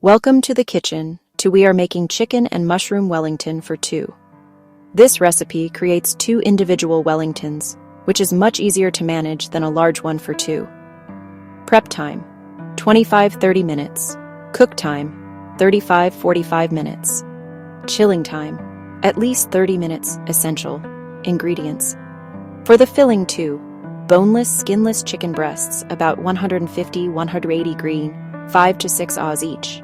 Welcome to the kitchen. We are making chicken and mushroom Wellington for two. This recipe creates two individual Wellingtons, which is much easier to manage than a large one for two. Prep time, 25-30 minutes. Cook time, 35-45 minutes. Chilling time, at least 30 minutes. Essential ingredients. For the filling, 2 boneless, skinless chicken breasts, about 150-180 green, 5 to 6 oz each.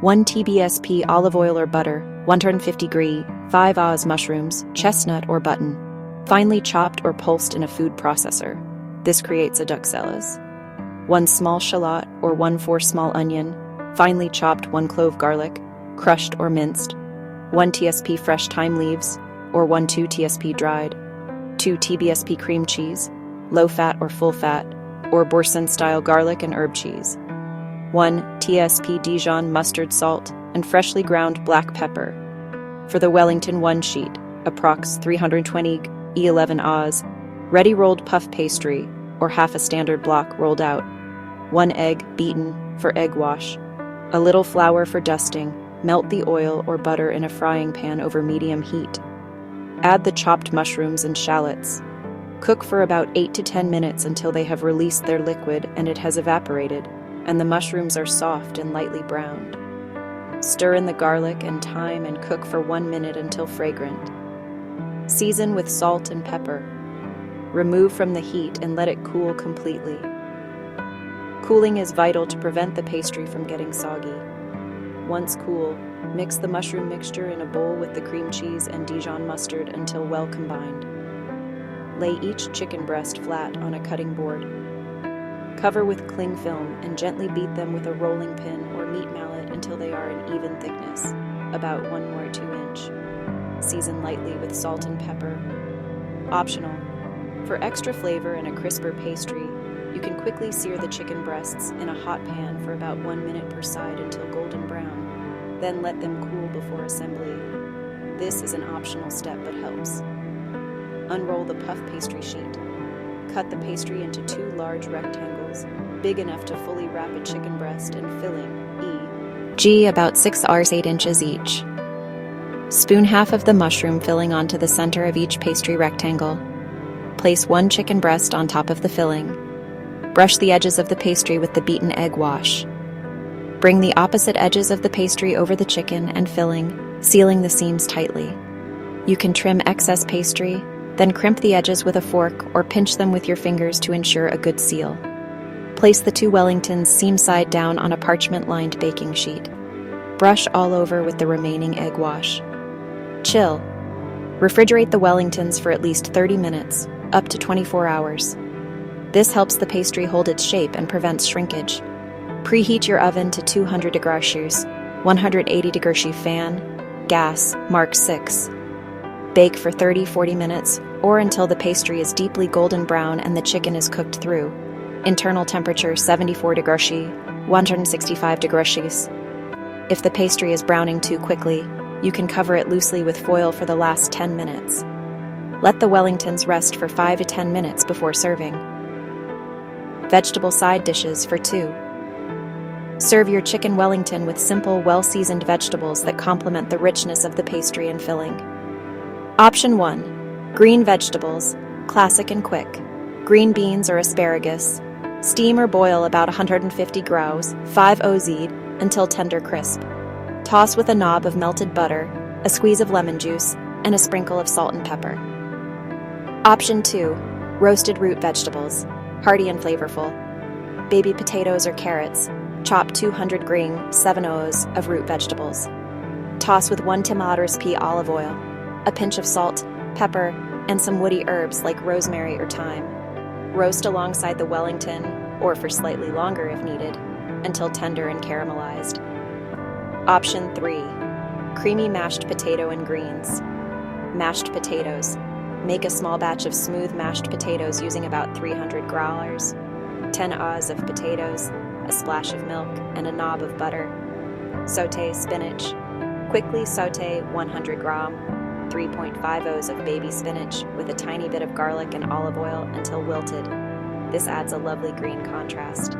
1 tbsp olive oil or butter, 150 g, 5 oz mushrooms, chestnut or button, finely chopped or pulsed in a food processor. This creates a duxelles. 1 small shallot or 1/4 small onion, finely chopped. 1 clove garlic, crushed or minced. 1 tsp fresh thyme leaves, or 1/2 tsp dried. 2 tbsp cream cheese, low fat or full fat, or Boursin-style garlic and herb cheese. 1 tsp Dijon mustard salt and freshly ground black pepper. For the Wellington, 1 sheet, approx 320 11 oz, ready rolled puff pastry, or half a standard block rolled out. 1 egg beaten for egg wash. A little flour for dusting. Melt the oil or butter in a frying pan over medium heat. Add the chopped mushrooms and shallots. Cook for about 8 to 10 minutes until they have released their liquid and it has evaporated, and the mushrooms are soft and lightly browned. Stir in the garlic and thyme and cook for 1 minute until fragrant. Season with salt and pepper. Remove from the heat and let it cool completely. Cooling is vital to prevent the pastry from getting soggy. Once cool, mix the mushroom mixture in a bowl with the cream cheese and Dijon mustard until well combined. Lay each chicken breast flat on a cutting board. Cover with cling film and gently beat them with a rolling pin or meat mallet until they are an even thickness, about 1 or 2 inch. Season lightly with salt and pepper. Optional. For extra flavor and a crisper pastry, you can quickly sear the chicken breasts in a hot pan for about 1 minute per side until golden brown, then let them cool before assembly. This is an optional step but helps. Unroll the puff pastry sheet. Cut the pastry into 2 large rectangles, big enough to fully wrap a chicken breast and filling, e.g. about 6 Rs 8 inches each. Spoon half of the mushroom filling onto the center of each pastry rectangle. Place 1 chicken breast on top of the filling. Brush the edges of the pastry with the beaten egg wash. Bring the opposite edges of the pastry over the chicken and filling, sealing the seams tightly. You can trim excess pastry, then crimp the edges with a fork or pinch them with your fingers to ensure a good seal. Place the 2 Wellingtons seam side down on a parchment-lined baking sheet. Brush all over with the remaining egg wash. Chill. Refrigerate the Wellingtons for at least 30 minutes, up to 24 hours. This helps the pastry hold its shape and prevents shrinkage. Preheat your oven to 200 degrees Celsius, 180 degrees Celsius fan, gas, mark 6. Bake for 30-40 minutes, or until the pastry is deeply golden brown and the chicken is cooked through. Internal temperature 74 degrees Celsius, 165 degrees Celsius. If the pastry is browning too quickly, you can cover it loosely with foil for the last 10 minutes. Let the Wellingtons rest for 5 to 10 minutes before serving. Vegetable side dishes for 2. Serve your chicken Wellington with simple, well-seasoned vegetables that complement the richness of the pastry and filling. Option 1. Green vegetables, classic and quick. Green beans or asparagus. Steam or boil about 150 graus, 5 oz, until tender crisp. Toss with a knob of melted butter, a squeeze of lemon juice, and a sprinkle of salt and pepper. Option 2. Roasted root vegetables, hearty and flavorful. Baby potatoes or carrots. Chop 200 grain, 7 oz of root vegetables. Toss with 1 tbsp olive oil, a pinch of salt, pepper, and some woody herbs like rosemary or thyme. Roast alongside the Wellington, or for slightly longer if needed, until tender and caramelized. Option 3. Creamy mashed potato and greens. Mashed potatoes. Make a small batch of smooth mashed potatoes using about 300 growlers, 10 oz of potatoes, a splash of milk, and a knob of butter. Sauté spinach. Quickly sauté 100 gram, 3.5 oz of baby spinach with a tiny bit of garlic and olive oil until wilted. This adds a lovely green contrast.